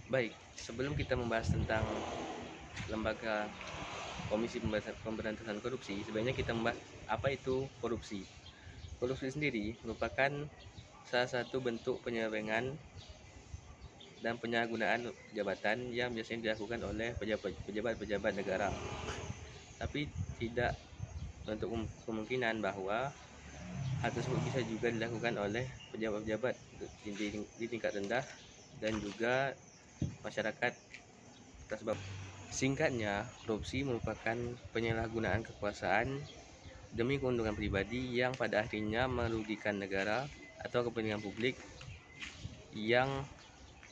Baik, sebelum kita membahas tentang lembaga Komisi Pemberantasan Korupsi, sebenarnya kita membahas apa itu korupsi. Korupsi sendiri merupakan salah satu bentuk penyelewengan dan penyalahgunaan jabatan yang biasanya dilakukan oleh pejabat-pejabat negara. Tapi tidak untuk kemungkinan bahwa hal tersebut bisa juga dilakukan oleh pejabat-pejabat di tingkat rendah dan juga masyarakat. Sebab singkatnya, korupsi merupakan penyalahgunaan kekuasaan demi keuntungan pribadi yang pada akhirnya merugikan negara atau kepentingan publik, yang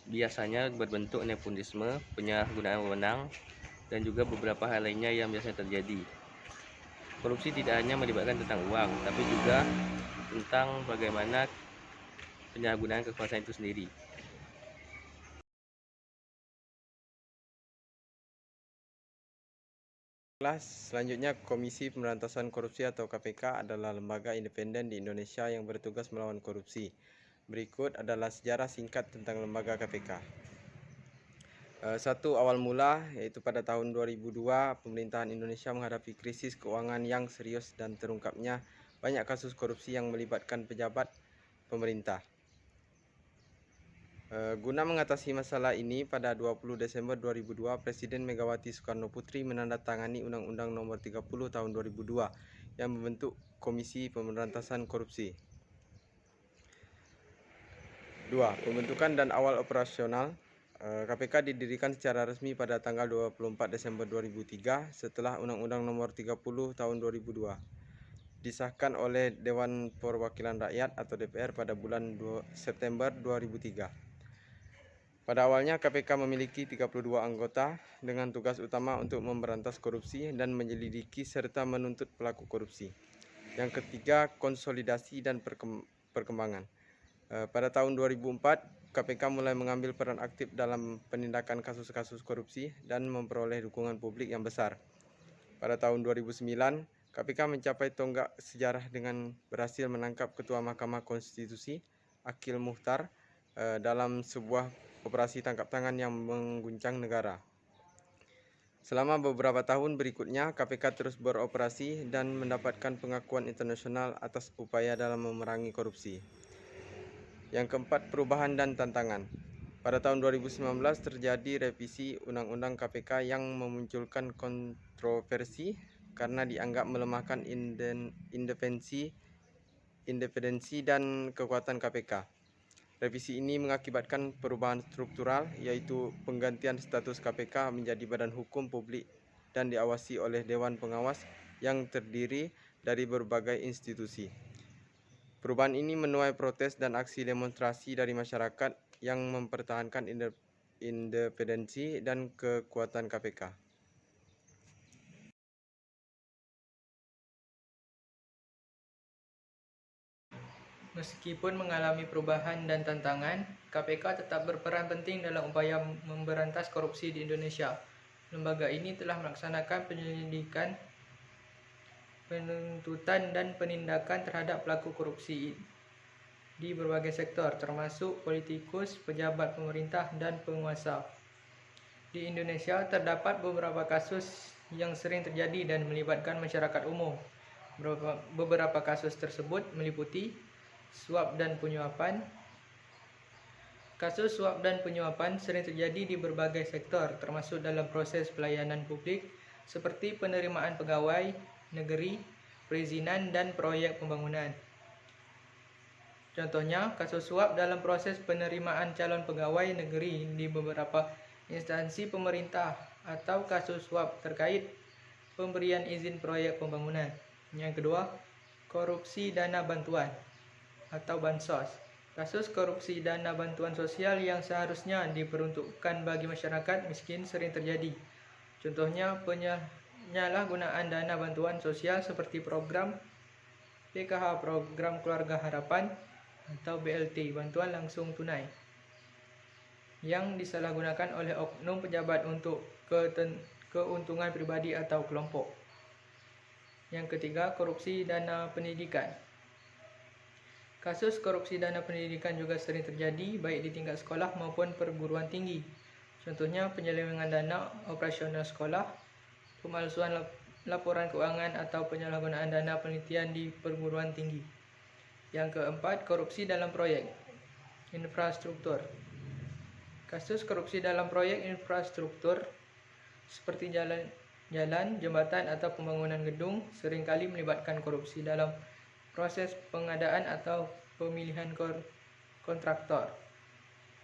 biasanya berbentuk nepotisme, penyalahgunaan wewenang, dan juga beberapa hal lainnya yang biasanya terjadi. Korupsi tidak hanya melibatkan tentang uang, tapi juga tentang bagaimana penyalahgunaan kekuasaan itu sendiri. Selanjutnya, Komisi Pemberantasan Korupsi atau KPK adalah lembaga independen di Indonesia yang bertugas melawan korupsi. Berikut adalah sejarah singkat tentang lembaga KPK. Satu, awal mula, yaitu pada tahun 2002, pemerintahan Indonesia menghadapi krisis keuangan yang serius dan terungkapnya banyak kasus korupsi yang melibatkan pejabat pemerintah. Guna mengatasi masalah ini, pada 20 Desember 2002, Presiden Megawati Soekarno Putri menandatangani Undang-Undang Nomor 30 Tahun 2002 yang membentuk Komisi Pemberantasan Korupsi. 2. Pembentukan dan awal operasional. KPK didirikan secara resmi pada tanggal 24 Desember 2003 setelah Undang-Undang Nomor 30 Tahun 2002 disahkan oleh Dewan Perwakilan Rakyat atau DPR pada bulan September 2003. Pada awalnya KPK memiliki 32 anggota dengan tugas utama untuk memberantas korupsi dan menyelidiki serta menuntut pelaku korupsi. Yang ketiga, konsolidasi dan perkembangan. Pada tahun 2004, KPK mulai mengambil peran aktif dalam penindakan kasus-kasus korupsi dan memperoleh dukungan publik yang besar. Pada tahun 2009, KPK mencapai tonggak sejarah dengan berhasil menangkap Ketua Mahkamah Konstitusi, Akil Muhtar, dalam sebuah operasi tangkap tangan yang mengguncang negara. Selama beberapa tahun berikutnya, KPK terus beroperasi dan mendapatkan pengakuan internasional atas upaya dalam memerangi korupsi. Yang keempat, perubahan dan tantangan. Pada tahun 2019 terjadi revisi Undang-Undang KPK yang memunculkan kontroversi karena dianggap melemahkan independensi dan kekuatan KPK. Revisi ini mengakibatkan perubahan struktural, yaitu penggantian status KPK menjadi badan hukum publik dan diawasi oleh Dewan Pengawas yang terdiri dari berbagai institusi. Perubahan ini menuai protes dan aksi demonstrasi dari masyarakat yang mempertahankan independensi dan kekuatan KPK. Meskipun mengalami perubahan dan tantangan, KPK tetap berperan penting dalam upaya memberantas korupsi di Indonesia. Lembaga ini telah melaksanakan penyelidikan, penuntutan, dan penindakan terhadap pelaku korupsi di berbagai sektor, termasuk politikus, pejabat pemerintah, dan penguasa. Di Indonesia terdapat beberapa kasus yang sering terjadi dan melibatkan masyarakat umum. Beberapa kasus tersebut meliputi suap dan penyuapan. Kasus suap dan penyuapan sering terjadi di berbagai sektor, termasuk dalam proses pelayanan publik seperti penerimaan pegawai negeri, perizinan, dan proyek pembangunan. Contohnya, kasus suap dalam proses penerimaan calon pegawai negeri di beberapa instansi pemerintah atau kasus suap terkait pemberian izin proyek pembangunan. Yang kedua, korupsi dana bantuan atau bansos. Kasus korupsi dana bantuan sosial yang seharusnya diperuntukkan bagi masyarakat miskin sering terjadi. Contohnya penyalahgunaan dana bantuan sosial seperti program PKH, program Keluarga Harapan, atau BLT, bantuan langsung tunai, yang disalahgunakan oleh oknum pejabat untuk keuntungan pribadi atau kelompok. Yang ketiga, korupsi dana pendidikan. Kasus korupsi dana pendidikan juga sering terjadi baik di tingkat sekolah maupun perguruan tinggi. Contohnya penyelewengan dana operasional sekolah, pemalsuan laporan keuangan atau penyalahgunaan dana penelitian di perguruan tinggi. Yang keempat, korupsi dalam proyek infrastruktur. Kasus korupsi dalam proyek infrastruktur seperti jalan, jembatan atau pembangunan gedung seringkali melibatkan korupsi dalam proses pengadaan atau pemilihan kontraktor.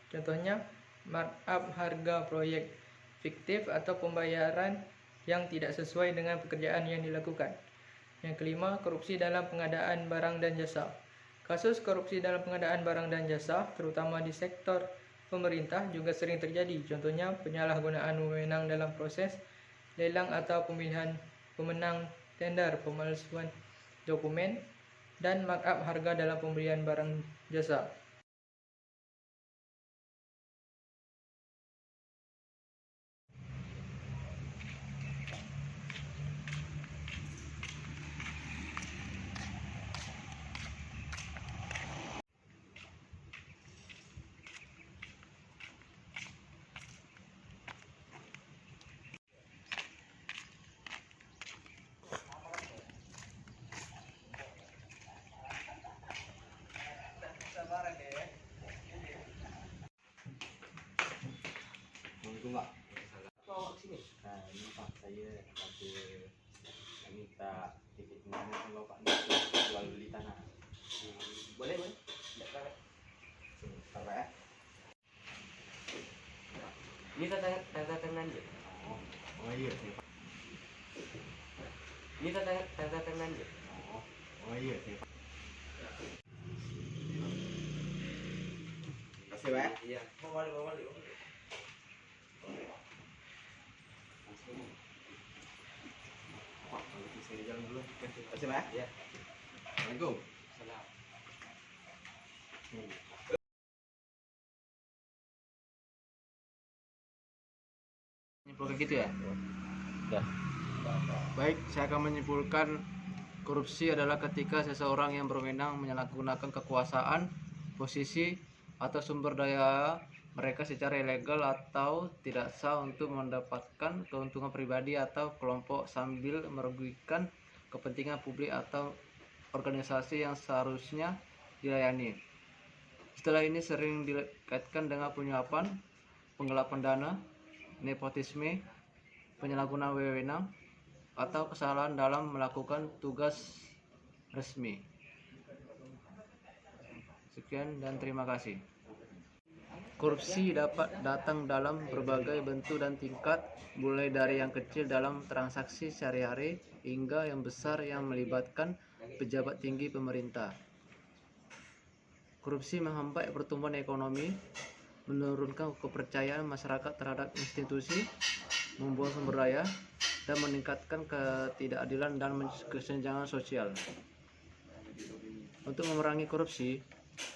Contohnya, markup harga proyek fiktif atau pembayaran yang tidak sesuai dengan pekerjaan yang dilakukan. Yang kelima, korupsi dalam pengadaan barang dan jasa. Kasus korupsi dalam pengadaan barang dan jasa, terutama di sektor pemerintah, juga sering terjadi. Contohnya, penyalahgunaan wewenang dalam proses lelang atau pemilihan pemenang tender, pemalsuan dokumen, dan markup harga dalam pembelian barang jasa. Itu Pak. Bawa ke sini. Nah, ini Pak, saya ada minta titik mana sama Bapak untuk jual beli tanah. Boleh, boleh. Tidak salah. Sebentar Pak ya. Ini tanda tangan dia. Oh iya sih Pak. Ini tanda tangan dia. Oh iya sih Pak. Kasih Pak. Iya. Mau balik. Saya jalan dulu. Kasih Pak. Iya. Assalamualaikum. Salam. Menyimpulkan gitu ya? Ya. Baik, saya akan menyimpulkan korupsi adalah ketika seseorang yang berwenang menyalahgunakan kekuasaan, posisi, atau sumber daya mereka secara ilegal atau tidak sah untuk mendapatkan keuntungan pribadi atau kelompok sambil merugikan kepentingan publik atau organisasi yang seharusnya dilayani. Setelah ini sering dikaitkan dengan penyuapan, penggelapan dana, nepotisme, penyalahgunaan wewenang, atau kesalahan dalam melakukan tugas resmi. Sekian dan terima kasih. Korupsi dapat datang dalam berbagai bentuk dan tingkat, mulai dari yang kecil dalam transaksi sehari-hari hingga yang besar yang melibatkan pejabat tinggi pemerintah. Korupsi menghambat pertumbuhan ekonomi, menurunkan kepercayaan masyarakat terhadap institusi, membuang sumber daya, dan meningkatkan ketidakadilan dan kesenjangan sosial. Untuk memerangi korupsi,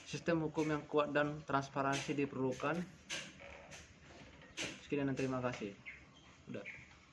sistem hukum yang kuat dan transparansi diperlukan. Sekian dan terima kasih. Udah.